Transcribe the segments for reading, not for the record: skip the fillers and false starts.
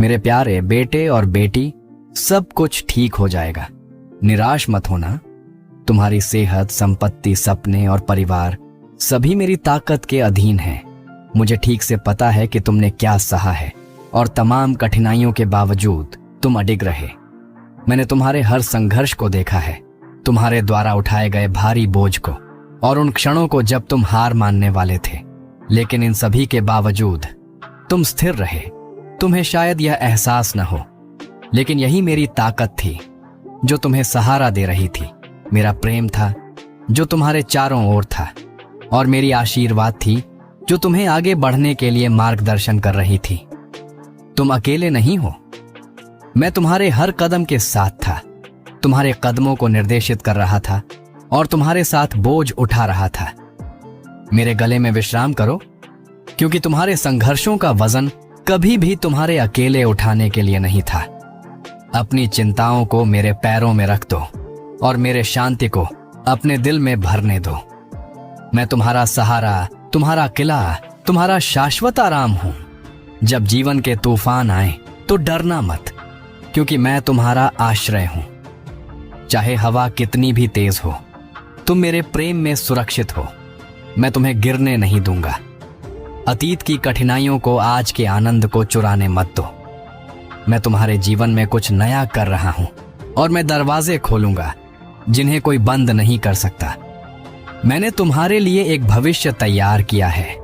मेरे प्यारे बेटे और बेटी, सब कुछ ठीक हो जाएगा। निराश मत होना। तुम्हारी सेहत, संपत्ति, सपने और परिवार सभी मेरी ताकत के अधीन हैं। मुझे ठीक से पता है कि तुमने क्या सहा है और तमाम कठिनाइयों के बावजूद तुम अडिग रहे। मैंने तुम्हारे हर संघर्ष को देखा है, तुम्हारे द्वारा उठाए गए भारी बोझ को और उन क्षणों को जब तुम हार मानने वाले थे। लेकिन इन सभी के बावजूद तुम स्थिर रहे। तुम्हें शायद यह एहसास न हो, लेकिन यही मेरी ताकत थी जो तुम्हें सहारा दे रही थी। मेरा प्रेम था जो तुम्हारे चारों ओर था, और मेरी आशीर्वाद थी जो तुम्हें आगे बढ़ने के लिए मार्गदर्शन कर रही थी। तुम अकेले नहीं हो। मैं तुम्हारे हर कदम के साथ था, तुम्हारे कदमों को निर्देशित कर रहा था और तुम्हारे साथ बोझ उठा रहा था। मेरे गले में विश्राम करो, क्योंकि तुम्हारे संघर्षों का वजन कभी भी तुम्हारे अकेले उठाने के लिए नहीं था। अपनी चिंताओं को मेरे पैरों में रख दो और मेरे शांति को अपने दिल में भरने दो। मैं तुम्हारा सहारा, तुम्हारा किला, तुम्हारा शाश्वत आराम हूं। जब जीवन के तूफान आए तो डरना मत, क्योंकि मैं तुम्हारा आश्रय हूं। चाहे हवा कितनी भी तेज हो, तुम मेरे प्रेम में सुरक्षित हो। मैं तुम्हें गिरने नहीं दूंगा। अतीत की कठिनाइयों को आज के आनंद को चुराने मत दो। मैं तुम्हारे जीवन में कुछ नया कर रहा हूं और मैं दरवाजे खोलूंगा जिन्हें कोई बंद नहीं कर सकता। मैंने तुम्हारे लिए एक भविष्य तैयार किया है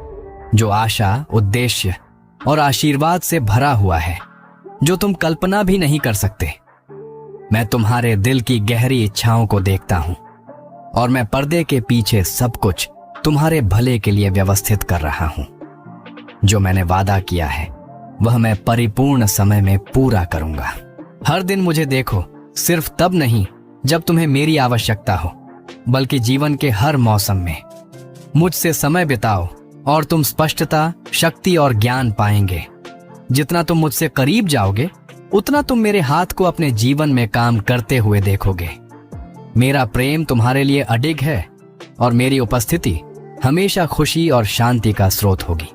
जो आशा, उद्देश्य और आशीर्वाद से भरा हुआ है, जो तुम कल्पना भी नहीं कर सकते। मैं तुम्हारे दिल की गहरी इच्छाओं को देखता हूं और मैं पर्दे के पीछे सब कुछ तुम्हारे भले के लिए व्यवस्थित कर रहा हूं। जो मैंने वादा किया है वह मैं परिपूर्ण समय में पूरा करूंगा। हर दिन मुझे देखो, सिर्फ तब नहीं जब तुम्हें मेरी आवश्यकता हो, बल्कि जीवन के हर मौसम में। मुझसे समय बिताओ और तुम स्पष्टता, शक्ति और ज्ञान पाएंगे। जितना तुम मुझसे करीब जाओगे, उतना तुम मेरे हाथ को अपने जीवन में काम करते हुए देखोगे। मेरा प्रेम तुम्हारे लिए अडिग है और मेरी उपस्थिति हमेशा खुशी और शांति का स्रोत होगी।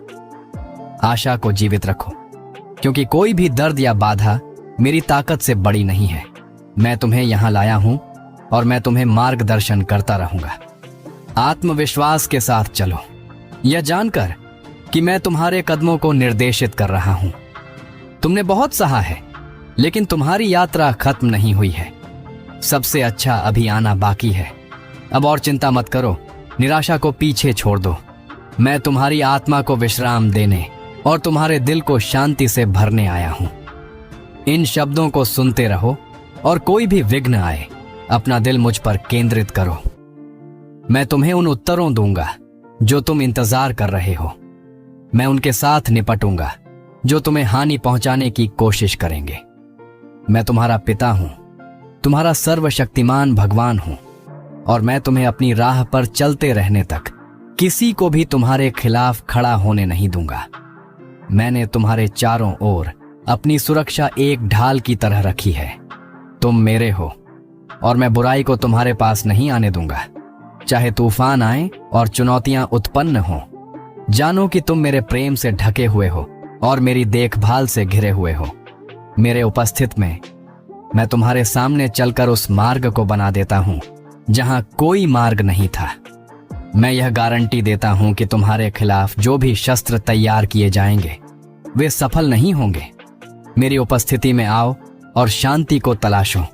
आशा को जीवित रखो, क्योंकि कोई भी दर्द या बाधा मेरी ताकत से बड़ी नहीं है। मैं तुम्हें यहां लाया हूं और मैं तुम्हें मार्गदर्शन करता रहूंगा। आत्मविश्वास के साथ चलो, यह जानकर कि मैं तुम्हारे कदमों को निर्देशित कर रहा हूं। तुमने बहुत सहा है, लेकिन तुम्हारी यात्रा खत्म नहीं हुई है। सबसे अच्छा अभी आना बाकी है। अब और चिंता मत करो, निराशा को पीछे छोड़ दो। मैं तुम्हारी आत्मा को विश्राम देने और तुम्हारे दिल को शांति से भरने आया हूं। इन शब्दों को सुनते रहो और कोई भी विघ्न आए, अपना दिल मुझ पर केंद्रित करो। मैं तुम्हें उन उत्तरों दूंगा जो तुम इंतजार कर रहे हो। मैं उनके साथ निपटूंगा जो तुम्हें हानि पहुंचाने की कोशिश करेंगे। मैं तुम्हारा पिता हूं, तुम्हारा सर्वशक्तिमान भगवान हूं, और मैं तुम्हें अपनी राह पर चलते रहने तक किसी को भी तुम्हारे खिलाफ खड़ा होने नहीं दूंगा। मैंने तुम्हारे चारों ओर अपनी सुरक्षा एक ढाल की तरह रखी है। तुम मेरे हो और मैं बुराई को तुम्हारे पास नहीं आने दूंगा। चाहे तूफान आए और चुनौतियां उत्पन्न हो, जानो कि तुम मेरे प्रेम से ढके हुए हो और मेरी देखभाल से घिरे हुए हो। मेरे उपस्थित में मैं तुम्हारे सामने चलकर उस मार्ग को बना देता हूं जहां कोई मार्ग नहीं था। मैं यह गारंटी देता हूं कि तुम्हारे खिलाफ जो भी शस्त्र तैयार किए जाएंगे वे सफल नहीं होंगे। मेरी उपस्थिति में आओ और शांति को तलाशो।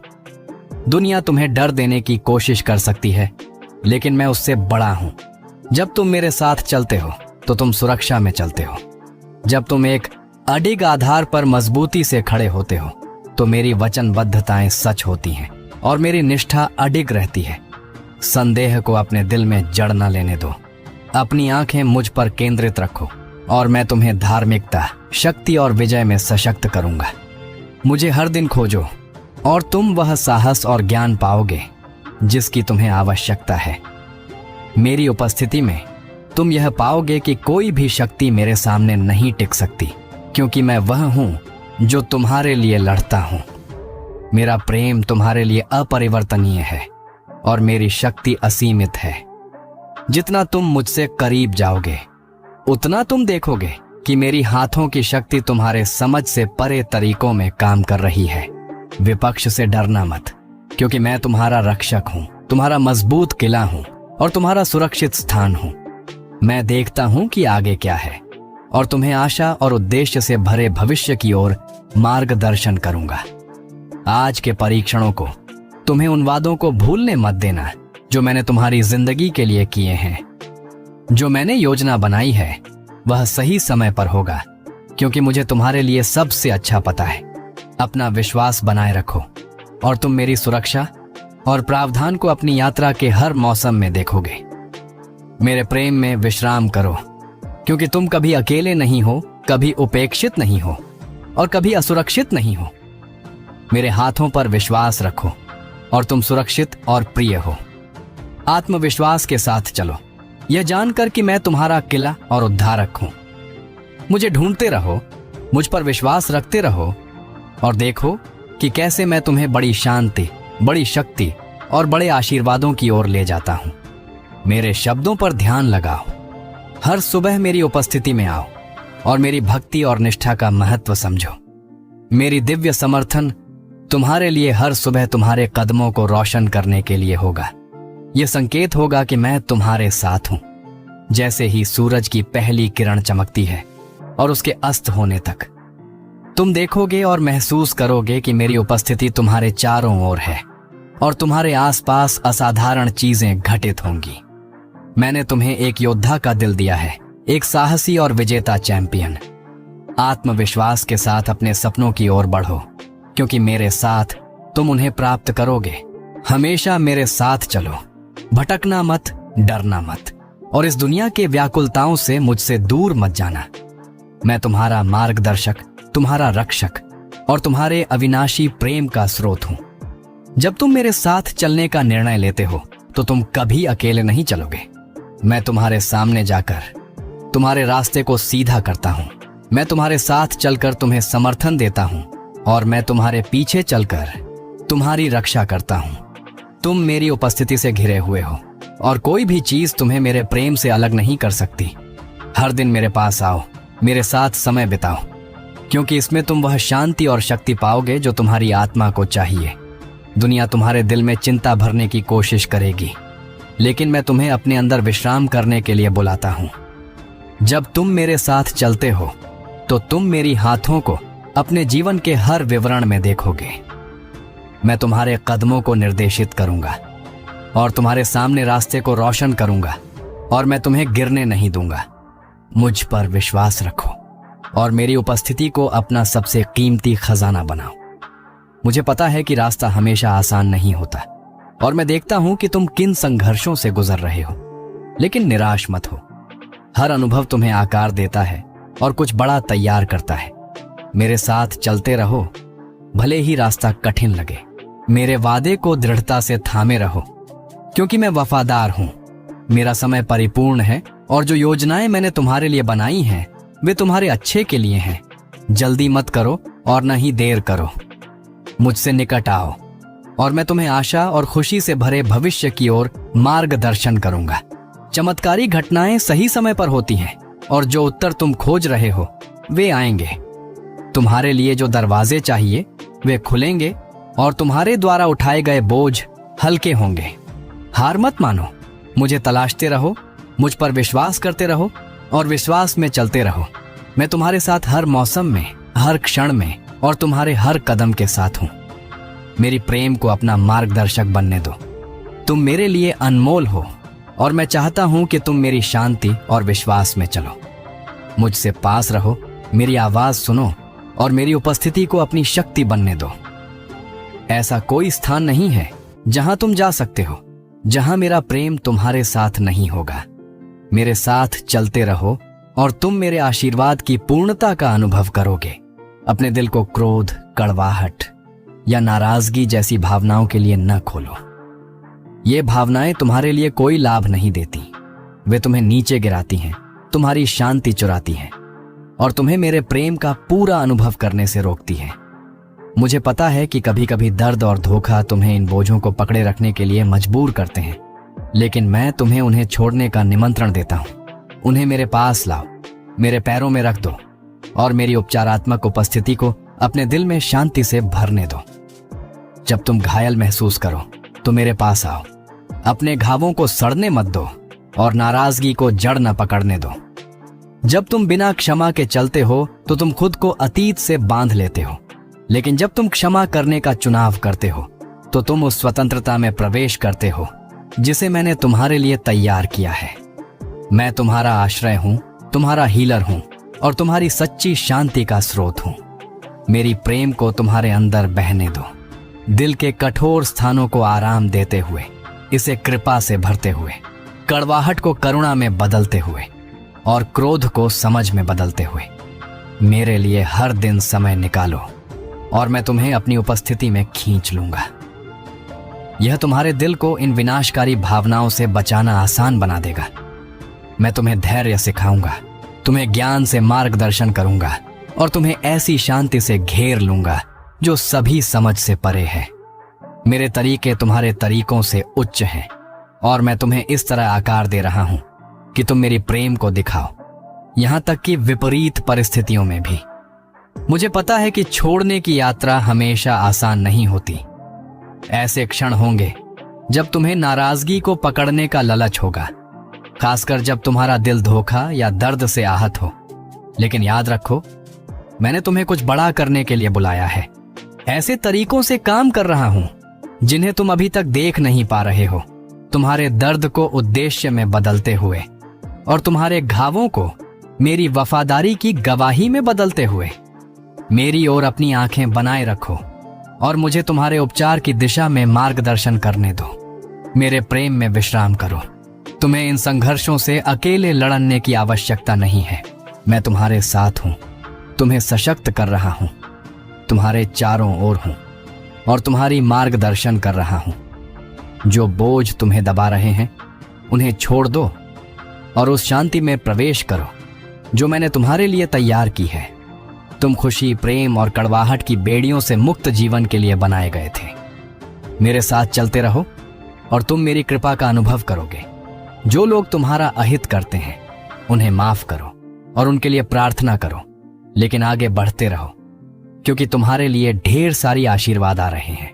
दुनिया तुम्हें डर देने की कोशिश कर सकती है, लेकिन मैं उससे बड़ा हूं। जब तुम मेरे साथ चलते हो तो तुम सुरक्षा में चलते हो। जब तुम एक अडिग आधार पर मजबूती से खड़े होते हो तो मेरी वचनबद्धताएं सच होती हैं और मेरी निष्ठा अडिग रहती है। संदेह को अपने दिल में जड़ न लेने दो। अपनी आंखें मुझ पर केंद्रित रखो और मैं तुम्हें धार्मिकता, शक्ति और विजय में सशक्त करूंगा। मुझे हर दिन खोजो और तुम वह साहस और ज्ञान पाओगे जिसकी तुम्हें आवश्यकता है। मेरी उपस्थिति में तुम यह पाओगे कि कोई भी शक्ति मेरे सामने नहीं टिक सकती, क्योंकि मैं वह हूं जो तुम्हारे लिए लड़ता हूं। मेरा प्रेम तुम्हारे लिए अपरिवर्तनीय है और मेरी शक्ति असीमित है। जितना तुम मुझसे करीब जाओगे, उतना तुम देखोगे कि मेरी हाथों की शक्ति तुम्हारे समझ से परे तरीकों में काम कर रही है। विपक्ष से डरना मत, क्योंकि मैं तुम्हारा रक्षक हूं, तुम्हारा मजबूत किला हूं और तुम्हारा सुरक्षित स्थान हूं। मैं देखता हूं कि आगे क्या है और तुम्हें आशा और उद्देश्य से भरे भविष्य की ओर मार्गदर्शन करूंगा। आज के परीक्षणों को, तुम्हें उन वादों को भूलने मत देना जो मैंने तुम्हारी जिंदगी के लिए किए हैं। जो मैंने योजना बनाई है वह सही समय पर होगा, क्योंकि मुझे तुम्हारे लिए सबसे अच्छा पता है। अपना विश्वास बनाए रखो और तुम मेरी सुरक्षा और प्रावधान को अपनी यात्रा के हर मौसम में देखोगे। मेरे प्रेम में विश्राम करो, क्योंकि तुम कभी अकेले नहीं हो, कभी उपेक्षित नहीं हो और कभी असुरक्षित नहीं हो। मेरे हाथों पर विश्वास रखो और तुम सुरक्षित और प्रिय हो। आत्मविश्वास के साथ चलो, यह जानकर कि मैं तुम्हारा किला और उद्धारक हूं। मुझे ढूंढते रहो, मुझ पर विश्वास रखते रहो और देखो कि कैसे मैं तुम्हें बड़ी शांति, बड़ी शक्ति और बड़े आशीर्वादों की ओर ले जाता हूं। मेरे शब्दों पर ध्यान लगाओ, हर सुबह मेरी उपस्थिति में आओ और मेरी भक्ति और निष्ठा का महत्व समझो। मेरी दिव्य समर्थन तुम्हारे लिए हर सुबह तुम्हारे कदमों को रोशन करने के लिए होगा। यह संकेत होगा कि मैं तुम्हारे साथ हूं, जैसे ही सूरज की पहली किरण चमकती है और उसके अस्त होने तक। तुम देखोगे और महसूस करोगे कि मेरी उपस्थिति तुम्हारे चारों ओर है और तुम्हारे आसपास असाधारण चीजें घटित होंगी। मैंने तुम्हें एक योद्धा का दिल दिया है, एक साहसी और विजेता चैंपियन। आत्मविश्वास के साथ अपने सपनों की ओर बढ़ो, क्योंकि मेरे साथ तुम उन्हें प्राप्त करोगे। हमेशा मेरे साथ चलो, भटकना मत, डरना मत और इस दुनिया के व्याकुलताओं से मुझसे दूर मत जाना। मैं तुम्हारा मार्गदर्शक, तुम्हारा रक्षक और तुम्हारे अविनाशी प्रेम का स्रोत हूं। जब तुम मेरे साथ चलने का निर्णय लेते हो तो तुम कभी अकेले नहीं चलोगे। मैं तुम्हारे सामने जाकर तुम्हारे रास्ते को सीधा करता हूं। मैं तुम्हारे साथ चलकर तुम्हें समर्थन देता हूं और मैं तुम्हारे पीछे चलकर तुम्हारी रक्षा करता हूं। तुम मेरी उपस्थिति से घिरे हुए हो और कोई भी चीज तुम्हें मेरे प्रेम से अलग नहीं कर सकती। हर दिन मेरे पास आओ, मेरे साथ समय बिताओ, क्योंकि इसमें तुम वह शांति और शक्ति पाओगे जो तुम्हारी आत्मा को चाहिए। दुनिया तुम्हारे दिल में चिंता भरने की कोशिश करेगी, लेकिन मैं तुम्हें अपने अंदर विश्राम करने के लिए बुलाता हूं। जब तुम मेरे साथ चलते हो तो तुम मेरी हाथों को अपने जीवन के हर विवरण में देखोगे। मैं तुम्हारे कदमों को निर्देशित करूंगा और तुम्हारे सामने रास्ते को रोशन करूंगा और मैं तुम्हें गिरने नहीं दूंगा। मुझ पर विश्वास रखो और मेरी उपस्थिति को अपना सबसे कीमती खजाना बनाओ। मुझे पता है कि रास्ता हमेशा आसान नहीं होता और मैं देखता हूं कि तुम किन संघर्षों से गुजर रहे हो, लेकिन निराश मत हो। हर अनुभव तुम्हें आकार देता है और कुछ बड़ा तैयार करता है। मेरे साथ चलते रहो, भले ही रास्ता कठिन लगे। मेरे वादे को दृढ़ता से थामे रहो, क्योंकि मैं वफादार हूं। मेरा समय परिपूर्ण है और जो योजनाएं मैंने तुम्हारे लिए बनाई हैं वे तुम्हारे अच्छे के लिए हैं। जल्दी मत करो और न ही देर करो। मुझसे निकट आओ और मैं तुम्हें आशा और खुशी से भरे भविष्य की ओर मार्गदर्शन करूंगा। चमत्कारी घटनाएं सही समय पर होती हैं और जो उत्तर तुम खोज रहे हो वे आएंगे। तुम्हारे लिए जो दरवाजे चाहिए वे खुलेंगे और तुम्हारे द्वारा उठाए गए बोझ हल्के होंगे। हार मत मानो, मुझे तलाशते रहो, मुझ पर विश्वास करते रहो और विश्वास में चलते रहो। मैं तुम्हारे साथ हर मौसम में, हर क्षण में और तुम्हारे हर कदम के साथ हूं। मेरी प्रेम को अपना मार्गदर्शक बनने दो। तुम मेरे लिए अनमोल हो और मैं चाहता हूं कि तुम मेरी शांति और विश्वास में चलो। मुझसे पास रहो, मेरी आवाज सुनो और मेरी उपस्थिति को अपनी शक्ति बनने दो। ऐसा कोई स्थान नहीं है जहां तुम जा सकते हो जहां मेरा प्रेम तुम्हारे साथ नहीं होगा। मेरे साथ चलते रहो और तुम मेरे आशीर्वाद की पूर्णता का अनुभव करोगे। अपने दिल को क्रोध, कड़वाहट या नाराजगी जैसी भावनाओं के लिए न खोलो। ये भावनाएं तुम्हारे लिए कोई लाभ नहीं देती। वे तुम्हें नीचे गिराती हैं, तुम्हारी शांति चुराती हैं और तुम्हें मेरे प्रेम का पूरा अनुभव करने से रोकती हैं। मुझे पता है कि कभी कभी दर्द और धोखा तुम्हें इन बोझों को पकड़े रखने के लिए मजबूर करते हैं, लेकिन मैं तुम्हें उन्हें छोड़ने का निमंत्रण देता हूं। उन्हें मेरे पास लाओ, मेरे पैरों में रख दो और मेरी उपचारात्मक उपस्थिति को अपने दिल में शांति से भरने दो। जब तुम घायल महसूस करो तो मेरे पास आओ। अपने घावों को सड़ने मत दो और नाराजगी को जड़ न पकड़ने दो। जब तुम बिना क्षमा के चलते हो तो तुम खुद को अतीत से बांध लेते हो, लेकिन जब तुम क्षमा करने का चुनाव करते हो तो तुम उस स्वतंत्रता में प्रवेश करते हो जिसे मैंने तुम्हारे लिए तैयार किया है। मैं तुम्हारा आश्रय हूं, तुम्हारा हीलर हूं और तुम्हारी सच्ची शांति का स्रोत हूं। मेरी प्रेम को तुम्हारे अंदर बहने दो, दिल के कठोर स्थानों को आराम देते हुए, इसे कृपा से भरते हुए, कड़वाहट को करुणा में बदलते हुए और क्रोध को समझ में बदलते हुए। मेरे लिए हर दिन समय निकालो और मैं तुम्हें अपनी उपस्थिति में खींच लूंगा। यह तुम्हारे दिल को इन विनाशकारी भावनाओं से बचाना आसान बना देगा। मैं तुम्हें धैर्य सिखाऊंगा, तुम्हें ज्ञान से मार्गदर्शन करूंगा और तुम्हें ऐसी शांति से घेर लूंगा जो सभी समझ से परे है। मेरे तरीके तुम्हारे तरीकों से उच्च हैं और मैं तुम्हें इस तरह आकार दे रहा हूं कि तुम मेरी प्रेम को दिखाओ, यहां तक कि विपरीत परिस्थितियों में भी। मुझे पता है कि छोड़ने की यात्रा हमेशा आसान नहीं होती। ऐसे क्षण होंगे जब तुम्हें नाराजगी को पकड़ने का लालच होगा, खासकर जब तुम्हारा दिल धोखा या दर्द से आहत हो। लेकिन याद रखो, मैंने तुम्हें कुछ बड़ा करने के लिए बुलाया है। ऐसे तरीकों से काम कर रहा हूं जिन्हें तुम अभी तक देख नहीं पा रहे हो, तुम्हारे दर्द को उद्देश्य में बदलते हुए और तुम्हारे घावों को मेरी वफादारी की गवाही में बदलते हुए। मेरी ओर अपनी आंखें बनाए रखो और मुझे तुम्हारे उपचार की दिशा में मार्गदर्शन करने दो। मेरे प्रेम में विश्राम करो। तुम्हें इन संघर्षों से अकेले लड़ने की आवश्यकता नहीं है। मैं तुम्हारे साथ हूं, तुम्हें सशक्त कर रहा हूं, तुम्हारे चारों ओर हूं और तुम्हारी मार्गदर्शन कर रहा हूं। जो बोझ तुम्हें दबा रहे हैं उन्हें छोड़ दो और उस शांति में प्रवेश करो जो मैंने तुम्हारे लिए तैयार की है। तुम खुशी, प्रेम और कड़वाहट की बेड़ियों से मुक्त जीवन के लिए बनाए गए थे। मेरे साथ चलते रहो और तुम मेरी कृपा का अनुभव करोगे। जो लोग तुम्हारा अहित करते हैं उन्हें माफ करो और उनके लिए प्रार्थना करो, लेकिन आगे बढ़ते रहो क्योंकि तुम्हारे लिए ढेर सारी आशीर्वाद आ रहे हैं।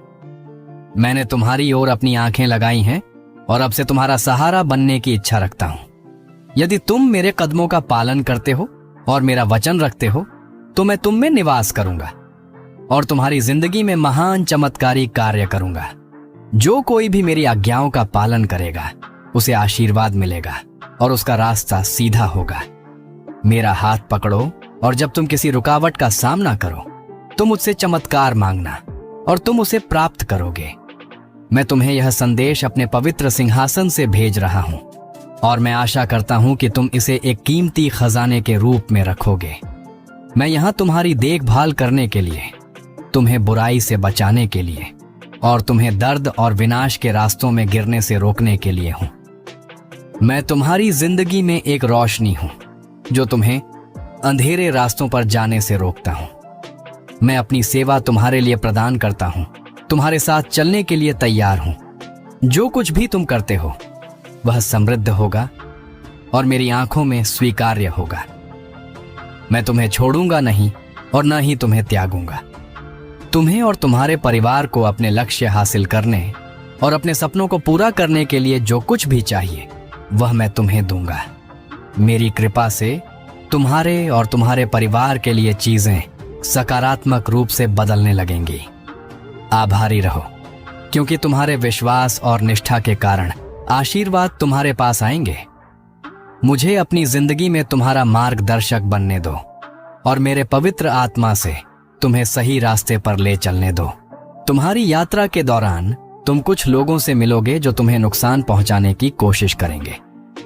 मैंने तुम्हारी ओर अपनी आंखें लगाई हैं और अब से तुम्हारा सहारा बनने की इच्छा रखता हूं। यदि तुम मेरे कदमों का पालन करते हो और मेरा वचन रखते हो तो मैं तुम में निवास करूंगा और तुम्हारी जिंदगी में महान चमत्कारी कार्य करूंगा। जो कोई भी मेरी आज्ञाओं का पालन करेगा उसे आशीर्वाद मिलेगा और उसका रास्ता सीधा होगा। मेरा हाथ पकड़ो और जब तुम किसी रुकावट का सामना करो तो मुझसे चमत्कार मांगना और तुम उसे प्राप्त करोगे। मैं तुम्हें यह संदेश अपने पवित्र सिंहासन से भेज रहा हूं और मैं आशा करता हूं कि तुम इसे एक कीमती खजाने के रूप में रखोगे। मैं यहां तुम्हारी देखभाल करने के लिए, तुम्हें बुराई से बचाने के लिए और तुम्हें दर्द और विनाश के रास्तों में गिरने से रोकने के लिए हूं। मैं तुम्हारी जिंदगी में एक रोशनी हूं जो तुम्हें अंधेरे रास्तों पर जाने से रोकता हूं। मैं अपनी सेवा तुम्हारे लिए प्रदान करता हूं, तुम्हारे साथ चलने के लिए तैयार हूं। जो कुछ भी तुम करते हो वह समृद्ध होगा और मेरी आंखों में स्वीकार्य होगा। मैं तुम्हें छोड़ूंगा नहीं और न ही तुम्हें त्यागूंगा। तुम्हें और तुम्हारे परिवार को अपने लक्ष्य हासिल करने और अपने सपनों को पूरा करने के लिए जो कुछ भी चाहिए वह मैं तुम्हें दूंगा। मेरी कृपा से तुम्हारे और तुम्हारे परिवार के लिए चीजें सकारात्मक रूप से बदलने लगेंगी। आभारी रहो क्योंकि तुम्हारे विश्वास और निष्ठा के कारण आशीर्वाद तुम्हारे पास आएंगे। मुझे अपनी जिंदगी में तुम्हारा मार्गदर्शक बनने दो और मेरे पवित्र आत्मा से तुम्हें सही रास्ते पर ले चलने दो। तुम्हारी यात्रा के दौरान तुम कुछ लोगों से मिलोगे जो तुम्हें नुकसान पहुंचाने की कोशिश करेंगे,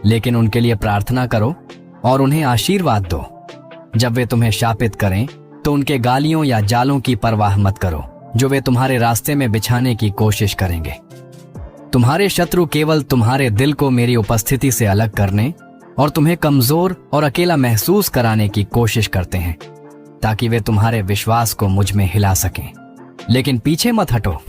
लेकिन उनके लिए प्रार्थना करो और उन्हें आशीर्वाद दो। जब वे तुम्हें शापित करें तो उनके गालियों या जालों की परवाह मत करो जो वे तुम्हारे रास्ते में बिछाने की कोशिश करेंगे। तुम्हारे शत्रु केवल तुम्हारे दिल को मेरी उपस्थिति से अलग करने और तुम्हें कमजोर और अकेला महसूस कराने की कोशिश करते हैं ताकि वे तुम्हारे विश्वास को मुझ में हिला सकें। लेकिन पीछे मत हटो।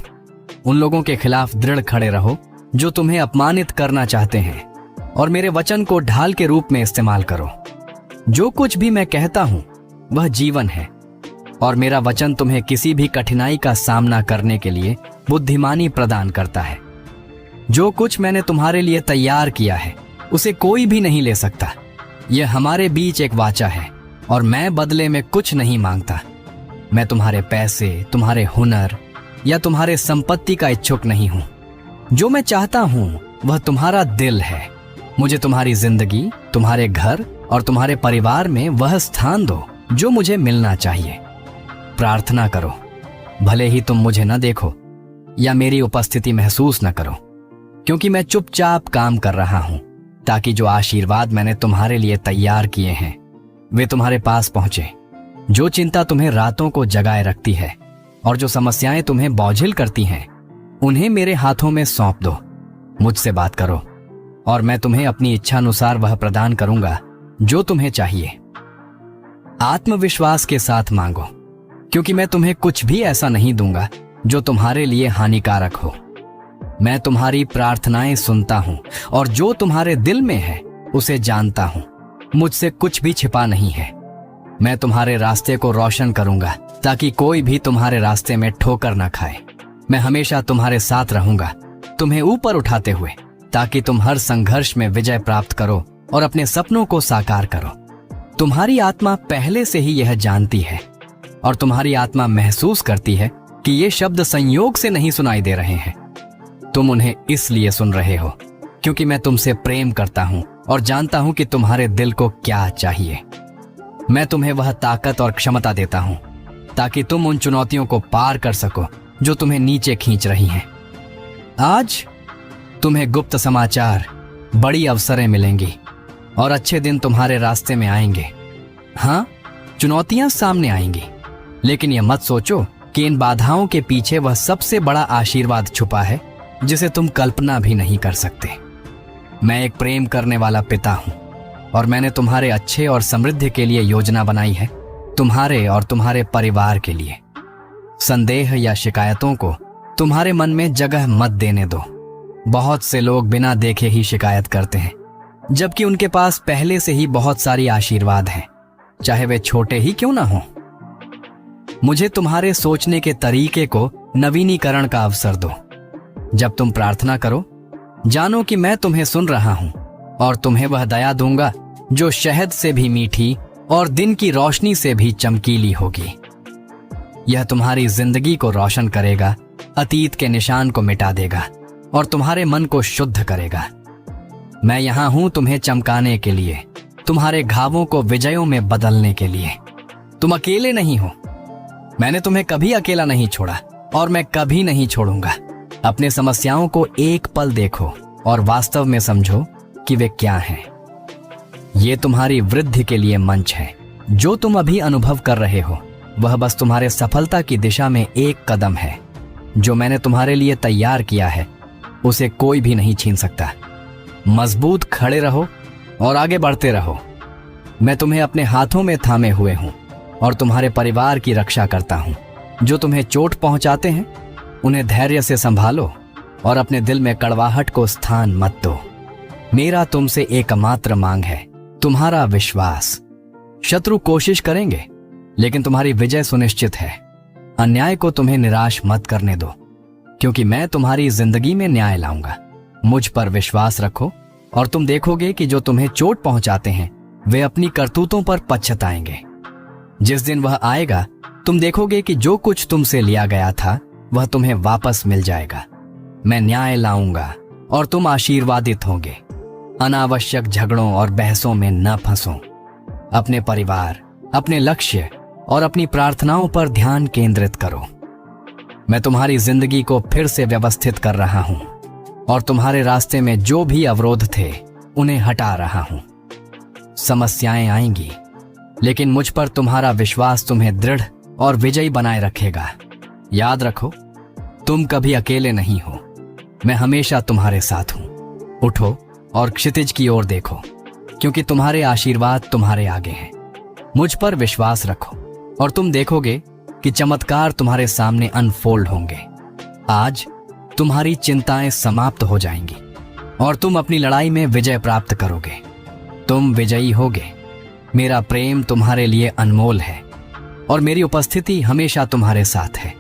उन लोगों के खिलाफ दृढ़ खड़े रहो जो तुम्हें अपमानित करना चाहते हैं और मेरे वचन को ढाल के रूप में इस्तेमाल करो। जो कुछ भी मैं कहता हूं वह जीवन है, और मेरा वचन तुम्हें किसी भी कठिनाई का सामना करने के लिए बुद्धिमानी प्रदान करता है। जो कुछ मैंने तुम्हारे लिए तैयार किया है उसे कोई भी नहीं ले सकता। यह हमारे बीच एक वाचा है और मैं बदले में कुछ नहीं मांगता। मैं तुम्हारे पैसे, तुम्हारे हुनर या तुम्हारे संपत्ति का इच्छुक नहीं हूं। जो मैं चाहता हूं वह तुम्हारा दिल है। मुझे तुम्हारी जिंदगी, तुम्हारे घर और तुम्हारे परिवार में वह स्थान दो जो मुझे मिलना चाहिए। प्रार्थना करो, भले ही तुम मुझे न देखो या मेरी उपस्थिति महसूस न करो, क्योंकि मैं चुपचाप काम कर रहा हूं ताकि जो आशीर्वाद मैंने तुम्हारे लिए तैयार किए हैं वे तुम्हारे पास पहुंचे। जो चिंता तुम्हें रातों को जगाए रखती है और जो समस्याएं तुम्हें बोझिल करती हैं, उन्हें मेरे हाथों में सौंप दो। मुझसे बात करो और मैं तुम्हें अपनी इच्छानुसार वह प्रदान करूंगा जो तुम्हें चाहिए। आत्मविश्वास के साथ मांगो, क्योंकि मैं तुम्हें कुछ भी ऐसा नहीं दूंगा जो तुम्हारे लिए हानिकारक हो। मैं तुम्हारी प्रार्थनाएं सुनता हूं और जो तुम्हारे दिल में है उसे जानता हूं। मुझसे कुछ भी छिपा नहीं है। मैं तुम्हारे रास्ते को रोशन करूंगा ताकि कोई भी तुम्हारे रास्ते में ठोकर न खाए। मैं हमेशा तुम्हारे साथ रहूंगा, तुम्हें ऊपर उठाते हुए, ताकि तुम हर संघर्ष में विजय प्राप्त करो और अपने सपनों को साकार करो। तुम्हारी आत्मा पहले से ही यह जानती है और तुम्हारी आत्मा महसूस करती है कि ये शब्द संयोग से नहीं सुनाई दे रहे हैं। तुम उन्हें इसलिए सुन रहे हो क्योंकि मैं तुमसे प्रेम करता हूं और जानता हूं कि तुम्हारे दिल को क्या चाहिए। मैं तुम्हें वह ताकत और क्षमता देता हूं ताकि तुम उन चुनौतियों को पार कर सको जो तुम्हें नीचे खींच रही हैं। आज तुम्हें गुप्त समाचार, बड़ी अवसरें मिलेंगी और अच्छे दिन तुम्हारे रास्ते में आएंगे। हाँ, चुनौतियां सामने आएंगी, लेकिन यह मत सोचो कि इन बाधाओं के पीछे वह सबसे बड़ा आशीर्वाद छुपा है जिसे तुम कल्पना भी नहीं कर सकते। मैं एक प्रेम करने वाला पिता हूं और मैंने तुम्हारे अच्छे और समृद्धि के लिए योजना बनाई है, तुम्हारे और तुम्हारे परिवार के लिए। संदेह या शिकायतों को तुम्हारे मन में जगह मत देने दो। बहुत से लोग बिना देखे ही शिकायत करते हैं, जबकि उनके पास पहले से ही बहुत सारी आशीर्वाद हैं, चाहे वे छोटे ही क्यों ना हो। मुझे तुम्हारे सोचने के तरीके को नवीनीकरण का अवसर दो। जब तुम प्रार्थना करो, जानो कि मैं तुम्हें सुन रहा हूं और तुम्हें वह दया दूंगा जो शहद से भी मीठी और दिन की रोशनी से भी चमकीली होगी। यह तुम्हारी जिंदगी को रोशन करेगा, अतीत के निशान को मिटा देगा और तुम्हारे मन को शुद्ध करेगा। मैं यहां हूं तुम्हें चमकाने के लिए, तुम्हारे घावों को विजयों में बदलने के लिए। तुम अकेले नहीं हो। मैंने तुम्हें कभी अकेला नहीं छोड़ा और मैं कभी नहीं छोड़ूंगा। अपने समस्याओं को एक पल देखो और वास्तव में समझो कि वे क्या हैं। ये तुम्हारी वृद्धि के लिए मंच है। जो तुम अभी अनुभव कर रहे हो वह बस तुम्हारे सफलता की दिशा में एक कदम है। जो मैंने तुम्हारे लिए तैयार किया है उसे कोई भी नहीं छीन सकता। मजबूत खड़े रहो और आगे बढ़ते रहो। मैं तुम्हें अपने हाथों में थामे हुए हूं और तुम्हारे परिवार की रक्षा करता हूं। जो तुम्हें चोट पहुंचाते हैं उन्हें धैर्य से संभालो और अपने दिल में कड़वाहट को स्थान मत दो। मेरा तुमसे एकमात्र मांग है तुम्हारा विश्वास। शत्रु कोशिश करेंगे, लेकिन तुम्हारी विजय सुनिश्चित है। अन्याय को तुम्हें निराश मत करने दो, क्योंकि मैं तुम्हारी जिंदगी में न्याय लाऊंगा। मुझ पर विश्वास रखो और तुम देखोगे कि जो तुम्हें चोट पहुंचाते हैं वे अपनी करतूतों पर पछताएंगे। जिस दिन वह आएगा, तुम देखोगे कि जो कुछ तुमसे लिया गया था वह तुम्हें वापस मिल जाएगा। मैं न्याय लाऊंगा और तुम आशीर्वादित होंगे। अनावश्यक झगड़ों और बहसों में न फंसो। अपने परिवार, अपने लक्ष्य और अपनी प्रार्थनाओं पर ध्यान केंद्रित करो। मैं तुम्हारी जिंदगी को फिर से व्यवस्थित कर रहा हूं और तुम्हारे रास्ते में जो भी अवरोध थे उन्हें हटा रहा हूं। समस्याएं आएंगी, लेकिन मुझ पर तुम्हारा विश्वास तुम्हें दृढ़ और विजयी बनाए रखेगा। याद रखो, तुम कभी अकेले नहीं हो। मैं हमेशा तुम्हारे साथ हूं। उठो और क्षितिज की ओर देखो, क्योंकि तुम्हारे आशीर्वाद तुम्हारे आगे हैं। मुझ पर विश्वास रखो और तुम देखोगे कि चमत्कार तुम्हारे सामने अनफोल्ड होंगे। आज तुम्हारी चिंताएं समाप्त हो जाएंगी और तुम अपनी लड़ाई में विजय प्राप्त करोगे। तुम विजयी होगे। मेरा प्रेम तुम्हारे लिए अनमोल है और मेरी उपस्थिति हमेशा तुम्हारे साथ है।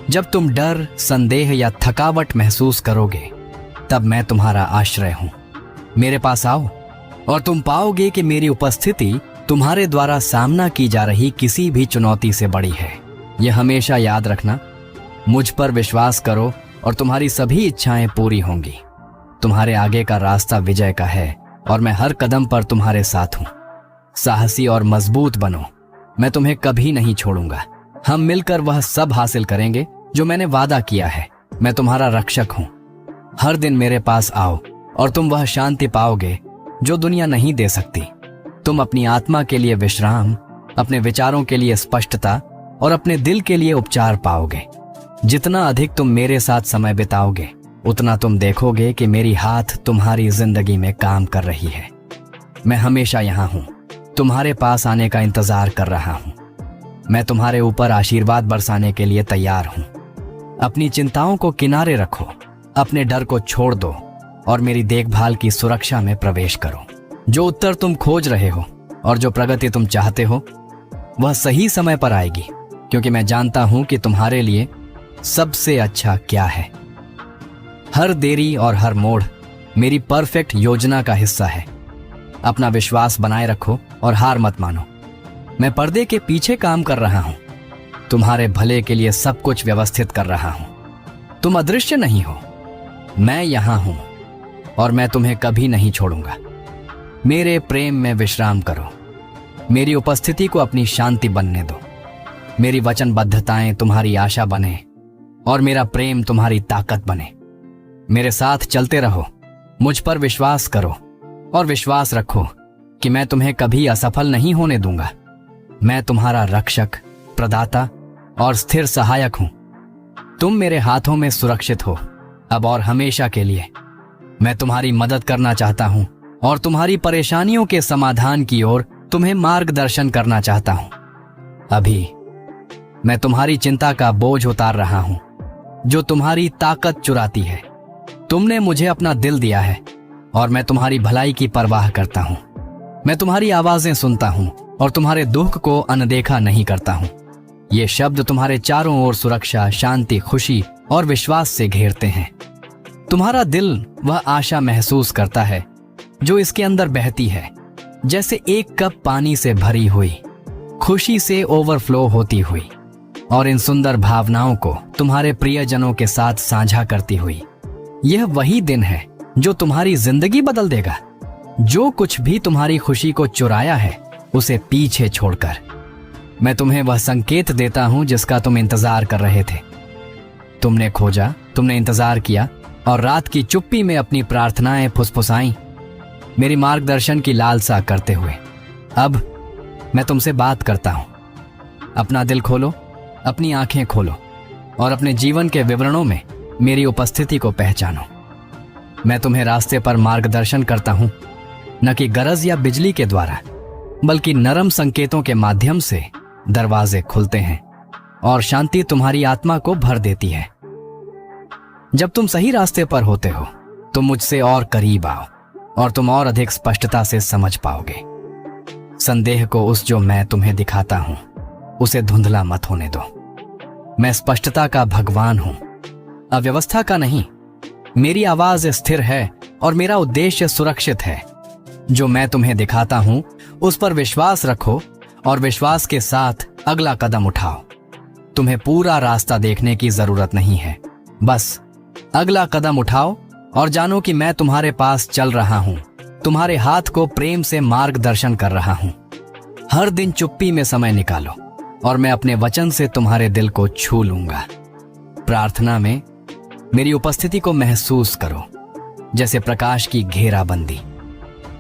जब तुम डर, संदेह या थकावट महसूस करोगे, तब मैं तुम्हारा आश्रय हूं। मेरे पास आओ और तुम पाओगे कि मेरी उपस्थिति तुम्हारे द्वारा सामना की जा रही किसी भी चुनौती से बड़ी है। यह हमेशा याद रखना, मुझ पर विश्वास करो और तुम्हारी सभी इच्छाएं पूरी होंगी। तुम्हारे आगे का रास्ता विजय का है और मैं हर कदम पर तुम्हारे साथ हूं। साहसी और मजबूत बनो, मैं तुम्हें कभी नहीं छोड़ूंगा। हम मिलकर वह सब हासिल करेंगे जो मैंने वादा किया है। मैं तुम्हारा रक्षक हूं। हर दिन मेरे पास आओ और तुम वह शांति पाओगे जो दुनिया नहीं दे सकती। तुम अपनी आत्मा के लिए विश्राम, अपने विचारों के लिए स्पष्टता और अपने दिल के लिए उपचार पाओगे। जितना अधिक तुम मेरे साथ समय बिताओगे, उतना तुम देखोगे कि मेरी हाथ तुम्हारी जिंदगी में काम कर रही है। मैं हमेशा यहाँ हूँ, तुम्हारे पास आने का इंतजार कर रहा हूँ। मैं तुम्हारे ऊपर आशीर्वाद बरसाने के लिए तैयार हूँ। अपनी चिंताओं को किनारे रखो, अपने डर को छोड़ दो और मेरी देखभाल की सुरक्षा में प्रवेश करो। जो उत्तर तुम खोज रहे हो और जो प्रगति तुम चाहते हो, वह सही समय पर आएगी, क्योंकि मैं जानता हूं कि तुम्हारे लिए सबसे अच्छा क्या है। हर देरी और हर मोड़ मेरी परफेक्ट योजना का हिस्सा है। अपना विश्वास बनाए रखो और हार मत मानो। मैं पर्दे के पीछे काम कर रहा हूं, तुम्हारे भले के लिए सब कुछ व्यवस्थित कर रहा हूं। तुम अदृश्य नहीं हो, मैं यहां हूं और मैं तुम्हें कभी नहीं छोड़ूंगा। मेरे प्रेम में विश्राम करो, मेरी उपस्थिति को अपनी शांति बनने दो। मेरी वचनबद्धताएं तुम्हारी आशा बने और मेरा प्रेम तुम्हारी ताकत बने। मेरे साथ चलते रहो, मुझ पर विश्वास करो और विश्वास रखो कि मैं तुम्हें कभी असफल नहीं होने दूंगा। मैं तुम्हारा रक्षक, प्रदाता और स्थिर सहायक हूं। तुम मेरे हाथों में सुरक्षित हो, अब और हमेशा के लिए। मैं तुम्हारी मदद करना चाहता हूं और तुम्हारी परेशानियों के समाधान की ओर तुम्हें मार्गदर्शन करना चाहता हूं। अभी मैं तुम्हारी चिंता का बोझ उतार रहा हूं, जो तुम्हारी ताकत चुराती है। तुमने मुझे अपना दिल दिया है और मैं तुम्हारी भलाई की परवाह करता हूं। मैं तुम्हारी आवाजें सुनता हूं और तुम्हारे दुख को अनदेखा नहीं करता हूं। ये शब्द तुम्हारे चारों ओर सुरक्षा, शांति, खुशी और विश्वास से घेरते हैं। तुम्हारा दिल वह आशा महसूस करता है जो इसके अंदर बहती है, जैसे एक कप पानी से भरी हुई, खुशी से ओवरफ्लो होती हुई और इन सुंदर भावनाओं को तुम्हारे प्रियजनों के साथ साझा करती हुई। यह वही दिन है जो तुम्हारी जिंदगी बदल देगा। जो कुछ भी तुम्हारी खुशी को चुराया है, उसे पीछे छोड़कर मैं तुम्हें वह संकेत देता हूं जिसका तुम इंतजार कर रहे थे। तुमने खोजा, तुमने इंतजार किया और रात की चुप्पी में अपनी प्रार्थनाएं फुसफुसाईं, मेरी मार्गदर्शन की लालसा करते हुए। अब मैं तुमसे बात करता हूं। अपना दिल खोलो, अपनी आंखें खोलो और अपने जीवन के विवरणों में मेरी उपस्थिति को पहचानो। मैं तुम्हें रास्ते पर मार्गदर्शन करता हूं, न कि गरज या बिजली के द्वारा, बल्कि नरम संकेतों के माध्यम से दरवाजे खुलते हैं और शांति तुम्हारी आत्मा को भर देती है। जब तुम सही रास्ते पर होते हो, तुम मुझसे और करीब आओ और तुम और अधिक स्पष्टता से समझ पाओगे। संदेह को उस जो मैं तुम्हें दिखाता हूं, उसे धुंधला मत होने दो। मैं स्पष्टता का भगवान हूं, अव्यवस्था का नहीं। मेरी आवाज स्थिर है और मेरा उद्देश्य सुरक्षित है। जो मैं तुम्हें दिखाता हूं, उस पर विश्वास रखो और विश्वास के साथ अगला कदम उठाओ। तुम्हें पूरा रास्ता देखने की जरूरत नहीं है, बस अगला कदम उठाओ और जानो कि मैं तुम्हारे पास चल रहा हूं, तुम्हारे हाथ को प्रेम से मार्गदर्शन कर रहा हूं। हर दिन चुप्पी में समय निकालो और मैं अपने वचन से तुम्हारे दिल को छू लूंगा। प्रार्थना में मेरी उपस्थिति को महसूस करो, जैसे प्रकाश की घेराबंदी।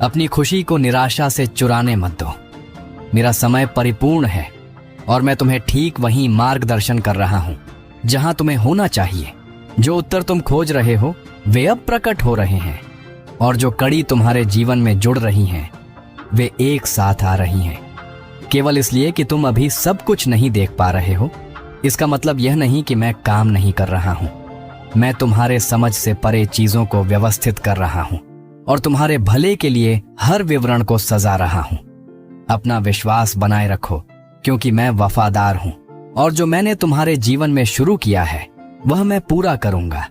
अपनी खुशी को निराशा से चुराने मत दो। मेरा समय परिपूर्ण है और मैं तुम्हें ठीक वहीं मार्गदर्शन कर रहा हूं जहां तुम्हें होना चाहिए। जो उत्तर तुम खोज रहे हो, वे अब प्रकट हो रहे हैं और जो कड़ी तुम्हारे जीवन में जुड़ रही हैं, वे एक साथ आ रही हैं। केवल इसलिए कि तुम अभी सब कुछ नहीं देख पा रहे हो, इसका मतलब यह नहीं कि मैं काम नहीं कर रहा हूं। मैं तुम्हारे समझ से परे चीजों को व्यवस्थित कर रहा हूं और तुम्हारे भले के लिए हर विवरण को सजा रहा हूं। अपना विश्वास बनाए रखो, क्योंकि मैं वफादार हूं और जो मैंने तुम्हारे जीवन में शुरू किया है वह मैं पूरा करूंगा।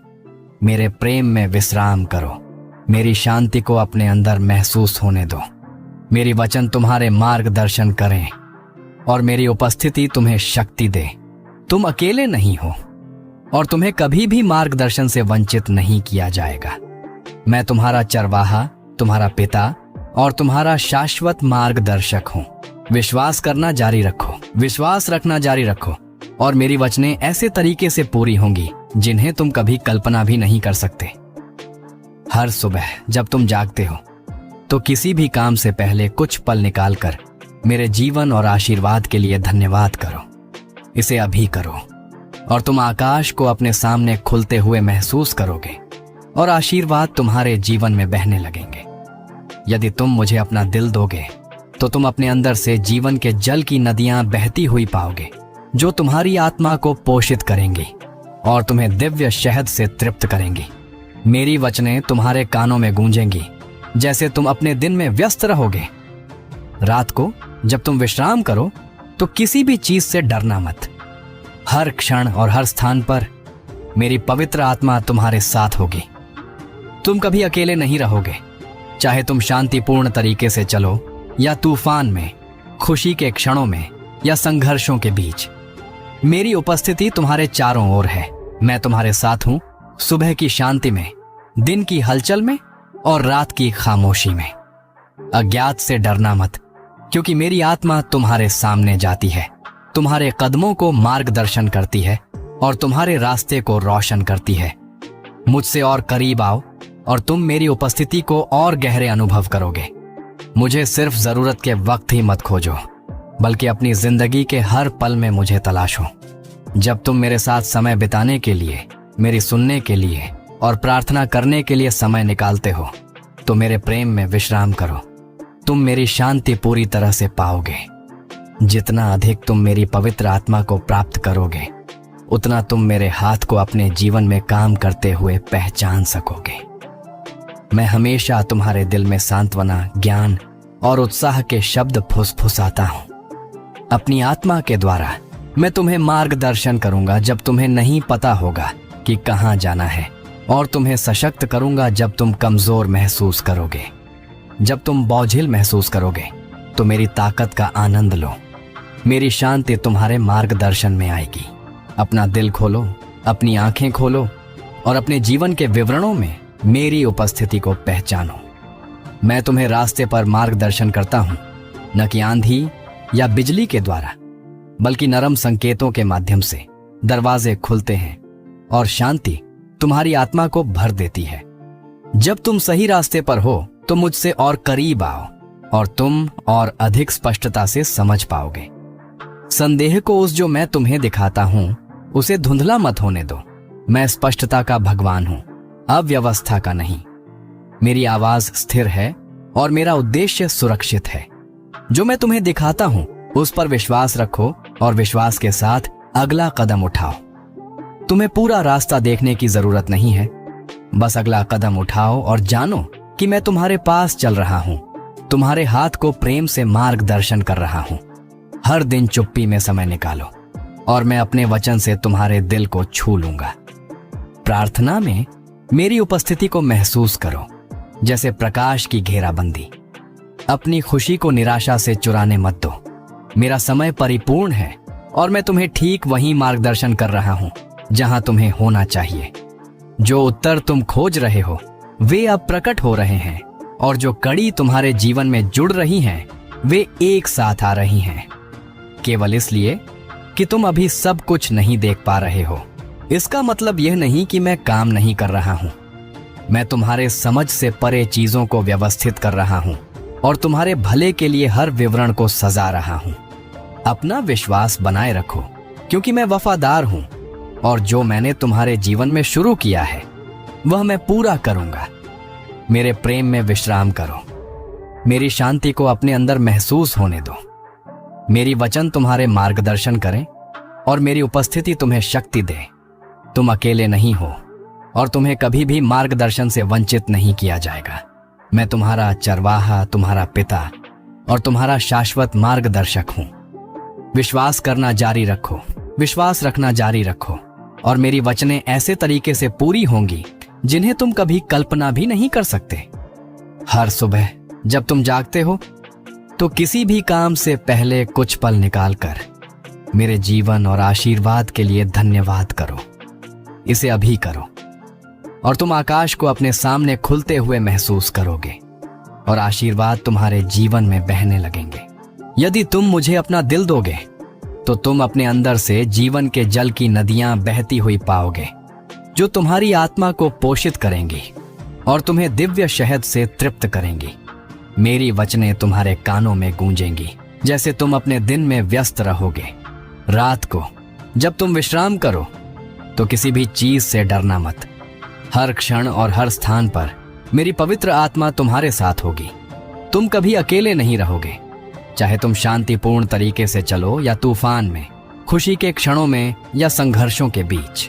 मेरे प्रेम में विश्राम करो, मेरी शांति को अपने अंदर महसूस होने दो। मेरी वचन तुम्हारे मार्गदर्शन करें और मेरी उपस्थिति तुम्हें शक्ति दे। तुम अकेले नहीं हो और तुम्हें कभी भी मार्गदर्शन से वंचित नहीं किया जाएगा। मैं तुम्हारा चरवाहा, तुम्हारा पिता और तुम्हारा शाश्वत मार्गदर्शक हूं। विश्वास करना जारी रखो, विश्वास रखना जारी रखो और मेरी वचनें ऐसे तरीके से पूरी होंगी जिन्हें तुम कभी कल्पना भी नहीं कर सकते। हर सुबह जब तुम जागते हो तो किसी भी काम से पहले कुछ पल निकालकर मेरे जीवन और आशीर्वाद के लिए धन्यवाद करो। इसे अभी करो और तुम आकाश को अपने सामने खुलते हुए महसूस करोगे और आशीर्वाद तुम्हारे जीवन में बहने लगेंगे। यदि तुम मुझे अपना दिल दोगे तो तुम अपने अंदर से जीवन के जल की नदियां बहती हुई पाओगे, जो तुम्हारी आत्मा को पोषित करेंगी और तुम्हें दिव्य शहद से तृप्त करेंगी। मेरी वचनें तुम्हारे कानों में गूंजेंगी जैसे तुम अपने दिन में व्यस्त रहोगे। रात को जब तुम विश्राम करो तो किसी भी चीज से डरना मत। हर क्षण और हर स्थान पर मेरी पवित्र आत्मा तुम्हारे साथ होगी। तुम कभी अकेले नहीं रहोगे, चाहे तुम शांतिपूर्ण तरीके से चलो या तूफान में, खुशी के क्षणों में या संघर्षों के बीच। मेरी उपस्थिति तुम्हारे चारों ओर है। मैं तुम्हारे साथ हूं, सुबह की शांति में, दिन की हलचल में और रात की खामोशी में। अज्ञात से डरना मत, क्योंकि मेरी आत्मा तुम्हारे सामने जाती है, तुम्हारे कदमों को मार्गदर्शन करती है और तुम्हारे रास्ते को रोशन करती है। मुझसे और करीब आओ और तुम मेरी उपस्थिति को और गहरे अनुभव करोगे। मुझे सिर्फ जरूरत के वक्त ही मत खोजो, बल्कि अपनी जिंदगी के हर पल में मुझे तलाशो। जब तुम मेरे साथ समय बिताने के लिए, मेरी सुनने के लिए और प्रार्थना करने के लिए समय निकालते हो तो मेरे प्रेम में विश्राम करो। तुम मेरी शांति पूरी तरह से पाओगे। जितना अधिक तुम मेरी पवित्र आत्मा को प्राप्त करोगे, उतना तुम मेरे हाथ को अपने जीवन में काम करते हुए पहचान सकोगे। मैं हमेशा तुम्हारे दिल में सांत्वना, ज्ञान और उत्साह के शब्द फुसफुसाता हूं। अपनी आत्मा के द्वारा मैं तुम्हें मार्गदर्शन करूंगा जब तुम्हें नहीं पता होगा कि कहां जाना है, और तुम्हें सशक्त करूंगा जब तुम कमजोर महसूस करोगे। जब तुम बोझिल महसूस करोगे तो मेरी ताकत का आनंद लो। मेरी शांति तुम्हारे मार्गदर्शन में आएगी। अपना दिल खोलो, अपनी आंखें खोलो और अपने जीवन के विवरणों में मेरी उपस्थिति को पहचानो। मैं तुम्हें रास्ते पर मार्गदर्शन करता हूं, न कि आंधी या बिजली के द्वारा, बल्कि नरम संकेतों के माध्यम से दरवाजे खुलते हैं और शांति तुम्हारी आत्मा को भर देती है। जब तुम सही रास्ते पर हो तो मुझसे और करीब आओ और तुम और अधिक स्पष्टता से समझ पाओगे। संदेह को उस जो मैं तुम्हें दिखाता हूं उसे धुंधला मत होने दो। मैं स्पष्टता का भगवान हूं, अव्यवस्था का नहीं। मेरी आवाज स्थिर है और मेरा उद्देश्य सुरक्षित है। जो मैं तुम्हें दिखाता हूं उस पर विश्वास रखो और विश्वास के साथ अगला कदम उठाओ। तुम्हें पूरा रास्ता देखने की जरूरत नहीं है, बस अगला कदम उठाओ और जानो कि मैं तुम्हारे पास चल रहा हूं, तुम्हारे हाथ को प्रेम से मार्गदर्शन कर रहा हूं। हर दिन चुप्पी में समय निकालो और मैं अपने वचन से तुम्हारे दिल को छू लूंगा। प्रार्थना में मेरी उपस्थिति को महसूस करो, जैसे प्रकाश की घेराबंदी। अपनी खुशी को निराशा से चुराने मत दो। मेरा समय परिपूर्ण है और मैं तुम्हें ठीक वहीं मार्गदर्शन कर रहा हूं जहां तुम्हें होना चाहिए। जो उत्तर तुम खोज रहे हो वे अब प्रकट हो रहे हैं, और जो कड़ी तुम्हारे जीवन में जुड़ रही हैं वे एक साथ आ रही हैं। केवल इसलिए कि तुम अभी सब कुछ नहीं देख पा रहे हो, इसका मतलब यह नहीं कि मैं काम नहीं कर रहा हूं। मैं तुम्हारे समझ से परे चीजों को व्यवस्थित कर रहा हूं और तुम्हारे भले के लिए हर विवरण को सजा रहा हूं। अपना विश्वास बनाए रखो, क्योंकि मैं वफादार हूं और जो मैंने तुम्हारे जीवन में शुरू किया है वह मैं पूरा करूंगा। मेरे प्रेम में विश्राम करो, मेरी शांति को अपने अंदर महसूस होने दो। मेरी वचन तुम्हारे मार्गदर्शन करें और मेरी उपस्थिति तुम्हें शक्ति दे। तुम अकेले नहीं हो और तुम्हें कभी भी मार्गदर्शन से वंचित नहीं किया जाएगा। मैं तुम्हारा चरवाहा, तुम्हारा पिता और तुम्हारा शाश्वत मार्गदर्शक हूं। विश्वास करना जारी रखो, विश्वास रखना जारी रखो, और मेरी वचनें ऐसे तरीके से पूरी होंगी जिन्हें तुम कभी कल्पना भी नहीं कर सकते। हर सुबह जब तुम जागते हो तो किसी भी काम से पहले कुछ पल निकालकर मेरे जीवन और आशीर्वाद के लिए धन्यवाद करो। इसे अभी करो और तुम आकाश को अपने सामने खुलते हुए महसूस करोगे और आशीर्वाद तुम्हारे जीवन में बहने लगेंगे। यदि तुम मुझे अपना दिल दोगे तो तुम अपने अंदर से जीवन के जल की नदियां बहती हुई पाओगे, जो तुम्हारी आत्मा को पोषित करेंगी और तुम्हें दिव्य शहद से तृप्त करेंगी। मेरी वचनें तुम्हारे कानों में गूंजेंगी जैसे तुम अपने दिन में व्यस्त रहोगे। रात को जब तुम विश्राम करो तो किसी भी चीज से डरना मत। हर क्षण और हर स्थान पर मेरी पवित्र आत्मा तुम्हारे साथ होगी। तुम कभी अकेले नहीं रहोगे, चाहे तुम शांतिपूर्ण तरीके से चलो या तूफान में, खुशी के क्षणों में या संघर्षों के बीच।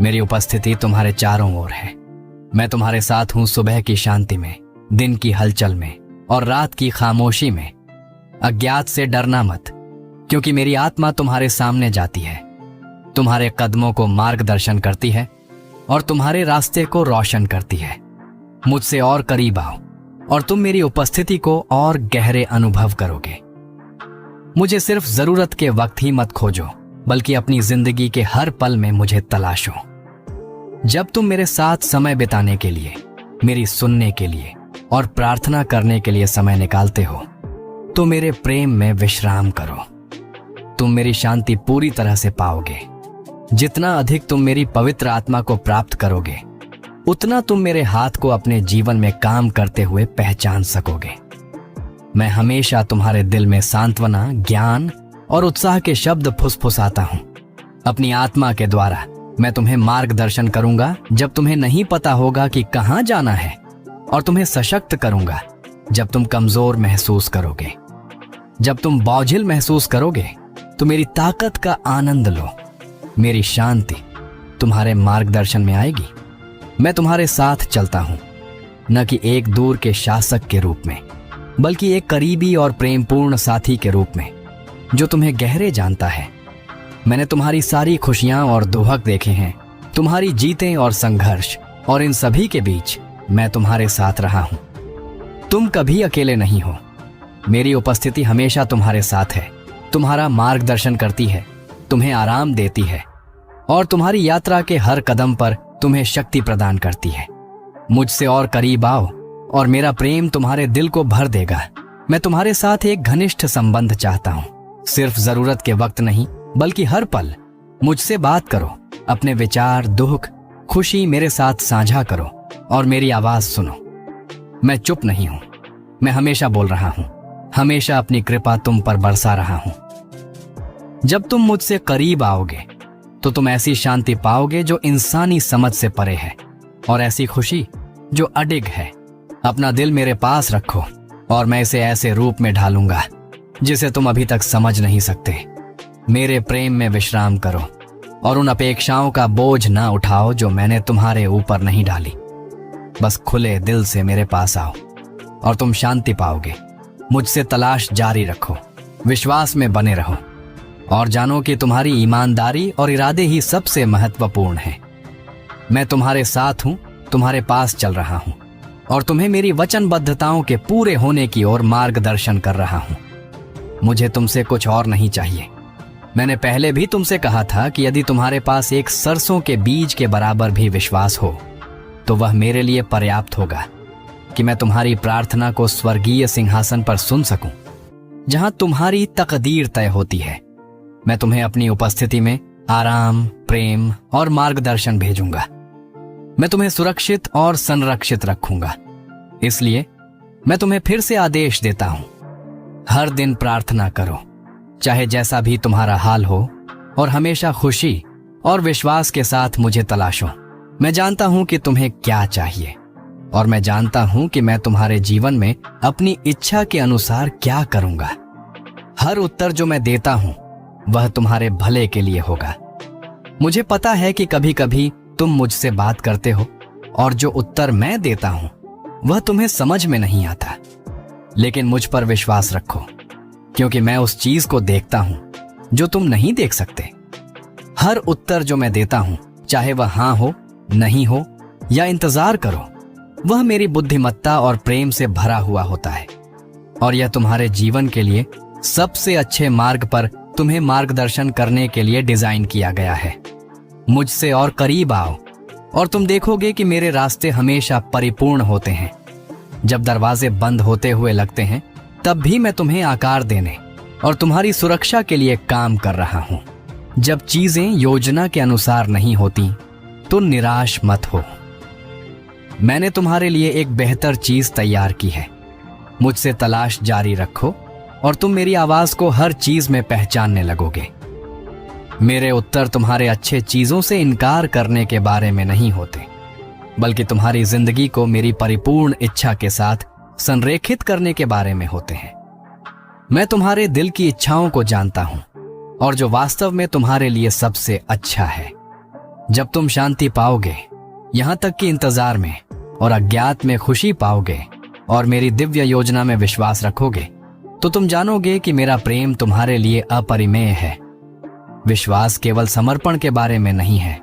मेरी उपस्थिति तुम्हारे चारों ओर है। मैं तुम्हारे साथ हूं सुबह की शांति में, दिन की हलचल में और रात की खामोशी में। अज्ञात से डरना मत, क्योंकि मेरी आत्मा तुम्हारे सामने जाती है, तुम्हारे कदमों को मार्गदर्शन करती है और तुम्हारे रास्ते को रोशन करती है। मुझसे और करीब आओ और तुम मेरी उपस्थिति को और गहरे अनुभव करोगे। मुझे सिर्फ जरूरत के वक्त ही मत खोजो, बल्कि अपनी जिंदगी के हर पल में मुझे तलाशो। जब तुम मेरे साथ समय बिताने के लिए, मेरी सुनने के लिए और प्रार्थना करने के लिए समय निकालते हो तो मेरे प्रेम में विश्राम करो। तुम मेरी शांति पूरी तरह से पाओगे। जितना अधिक तुम मेरी पवित्र आत्मा को प्राप्त करोगे, उतना तुम मेरे हाथ को अपने जीवन में काम करते हुए पहचान सकोगे। मैं हमेशा तुम्हारे दिल में सांत्वना, ज्ञान और उत्साह के शब्द फुसफुसाता हूं। अपनी आत्मा के द्वारा मैं तुम्हें मार्गदर्शन करूंगा जब तुम्हें नहीं पता होगा कि कहां जाना है, और तुम्हें सशक्त करूंगा जब तुम कमजोर महसूस करोगे। जब तुम बोझिल महसूस करोगे तो मेरी ताकत का आनंद लो। मेरी शांति तुम्हारे मार्गदर्शन में आएगी। मैं तुम्हारे साथ चलता हूं, न कि एक दूर के शासक के रूप में, बल्कि एक करीबी और प्रेमपूर्ण साथी के रूप में जो तुम्हें गहरे जानता है। मैंने तुम्हारी सारी खुशियां और दुहक देखे हैं, तुम्हारी जीतें और संघर्ष, और इन सभी के बीच मैं तुम्हारे साथ रहा हूं। तुम कभी अकेले नहीं हो। मेरी उपस्थिति हमेशा तुम्हारे साथ है, तुम्हारा मार्गदर्शन करती है, तुम्हें आराम देती है और तुम्हारी यात्रा के हर कदम पर तुम्हें शक्ति प्रदान करती है। मुझसे और करीब आओ और मेरा प्रेम तुम्हारे दिल को भर देगा। मैं तुम्हारे साथ एक घनिष्ठ संबंध चाहता हूं। सिर्फ जरूरत के वक्त नहीं, बल्कि हर पल मुझसे बात करो। अपने विचार, दुख, खुशी मेरे साथ साझा करो और मेरी आवाज सुनो। मैं चुप नहीं हूं, मैं हमेशा बोल रहा हूं, हमेशा अपनी कृपा तुम पर बरसा रहा हूं। जब तुम मुझसे करीब आओगे तो तुम ऐसी शांति पाओगे जो इंसानी समझ से परे है, और ऐसी खुशी जो अडिग है। अपना दिल मेरे पास रखो और मैं इसे ऐसे रूप में ढालूंगा जिसे तुम अभी तक समझ नहीं सकते। मेरे प्रेम में विश्राम करो और उन अपेक्षाओं का बोझ ना उठाओ जो मैंने तुम्हारे ऊपर नहीं डाली। बस खुले दिल से मेरे पास आओ और तुम शांति पाओगे। मुझसे तलाश जारी रखो, विश्वास में बने रहो और जानो कि तुम्हारी ईमानदारी और इरादे ही सबसे महत्वपूर्ण हैं। मैं तुम्हारे साथ हूं, तुम्हारे पास चल रहा हूं और तुम्हें मेरी वचनबद्धताओं के पूरे होने की ओर मार्गदर्शन कर रहा हूं। मुझे तुमसे कुछ और नहीं चाहिए। मैंने पहले भी तुमसे कहा था कि यदि तुम्हारे पास एक सरसों के बीज के बराबर भी विश्वास हो तो वह मेरे लिए पर्याप्त होगा कि मैं तुम्हारी प्रार्थना को स्वर्गीय सिंहासन पर सुन सकूं, जहां तुम्हारी तकदीर तय होती है। मैं तुम्हें अपनी उपस्थिति में आराम, प्रेम और मार्गदर्शन भेजूंगा। मैं तुम्हें सुरक्षित और संरक्षित रखूंगा। इसलिए मैं तुम्हें फिर से आदेश देता हूं, हर दिन प्रार्थना करो, चाहे जैसा भी तुम्हारा हाल हो, और हमेशा खुशी और विश्वास के साथ मुझे तलाशो। मैं जानता हूं कि तुम्हें क्या चाहिए और मैं जानता हूं कि मैं तुम्हारे जीवन में अपनी इच्छा के अनुसार क्या करूंगा। हर उत्तर जो मैं देता हूं वह तुम्हारे भले के लिए होगा। मुझे पता है कि कभी कभी तुम मुझसे बात करते हो और जो उत्तर मैं देता हूं वह तुम्हें समझ में नहीं आता, लेकिन मुझ पर विश्वास रखो, क्योंकि मैं उस चीज को देखता हूं जो तुम नहीं देख सकते। हर उत्तर जो मैं देता हूं, चाहे वह हां हो, नहीं हो या इंतजार करो, वह मेरी बुद्धिमत्ता और प्रेम से भरा हुआ होता है। और यह तुम्हारे जीवन के लिए सबसे अच्छे मार्ग पर तुम्हें मार्गदर्शन करने के लिए डिजाइन किया गया है। मुझसे और करीब आओ और तुम देखोगे कि मेरे रास्ते हमेशा परिपूर्ण होते हैं। जब दरवाजे बंद होते हुए लगते हैं, तब भी मैं तुम्हें आकार देने और तुम्हारी सुरक्षा के लिए काम कर रहा हूं। जब चीजें योजना के अनुसार नहीं होती, तो निराश मत हो। मैंने तुम्हारे लिए एक बेहतर चीज तैयार की है। मुझसे तलाश जारी रखो और तुम मेरी आवाज को हर चीज में पहचानने लगोगे। मेरे उत्तर तुम्हारे अच्छे चीजों से इनकार करने के बारे में नहीं होते, बल्कि तुम्हारी जिंदगी को मेरी परिपूर्ण इच्छा के साथ संरेखित करने के बारे में होते हैं। मैं तुम्हारे दिल की इच्छाओं को जानता हूं और जो वास्तव में तुम्हारे लिए सबसे अच्छा है। जब तुम शांति पाओगे, यहां तक कि इंतजार में और अज्ञात में खुशी पाओगे और मेरी दिव्य योजना में विश्वास रखोगे, तो तुम जानोगे कि मेरा प्रेम तुम्हारे लिए अपरिमेय है। विश्वास केवल समर्पण के बारे में नहीं है,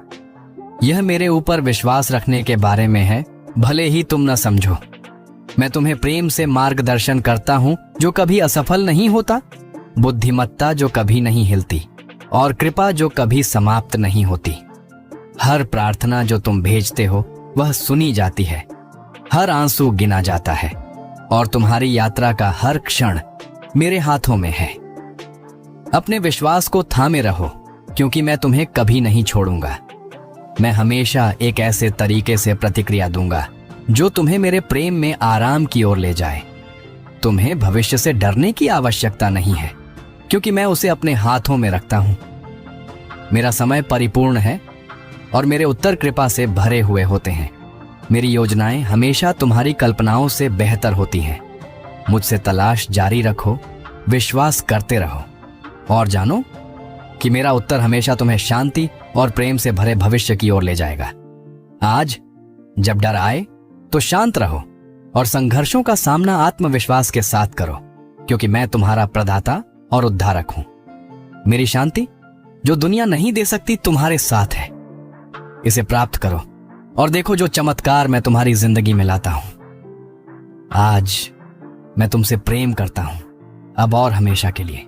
यह मेरे ऊपर विश्वास रखने के बारे में है, भले ही तुम न समझो। मैं तुम्हें प्रेम से मार्गदर्शन करता हूं जो कभी असफल नहीं होता, बुद्धिमत्ता जो कभी नहीं हिलती और कृपा जो कभी समाप्त नहीं होती। हर प्रार्थना जो तुम भेजते हो वह सुनी जाती है, हर आंसू गिना जाता है और तुम्हारी यात्रा का हर क्षण मेरे हाथों में है। अपने विश्वास को थामे रहो, क्योंकि मैं तुम्हें कभी नहीं छोड़ूंगा। मैं हमेशा एक ऐसे तरीके से प्रतिक्रिया दूंगा जो तुम्हें मेरे प्रेम में आराम की ओर ले जाए। तुम्हें भविष्य से डरने की आवश्यकता नहीं है, क्योंकि मैं उसे अपने हाथों में रखता हूं। मेरा समय परिपूर्ण है और मेरे उत्तर कृपा से भरे हुए होते हैं। मेरी योजनाएं हमेशा तुम्हारी कल्पनाओं से बेहतर होती हैं। मुझसे तलाश जारी रखो, विश्वास करते रहो और जानो कि मेरा उत्तर हमेशा तुम्हें शांति और प्रेम से भरे भविष्य की ओर ले जाएगा। आज जब डर आए तो शांत रहो और संघर्षों का सामना आत्मविश्वास के साथ करो, क्योंकि मैं तुम्हारा प्रदाता और उद्धारक हूं। मेरी शांति जो दुनिया नहीं दे सकती तुम्हारे साथ है। इसे प्राप्त करो और देखो जो चमत्कार मैं तुम्हारी जिंदगी में लाता हूं। आज मैं तुमसे प्रेम करता हूं, अब और हमेशा के लिए।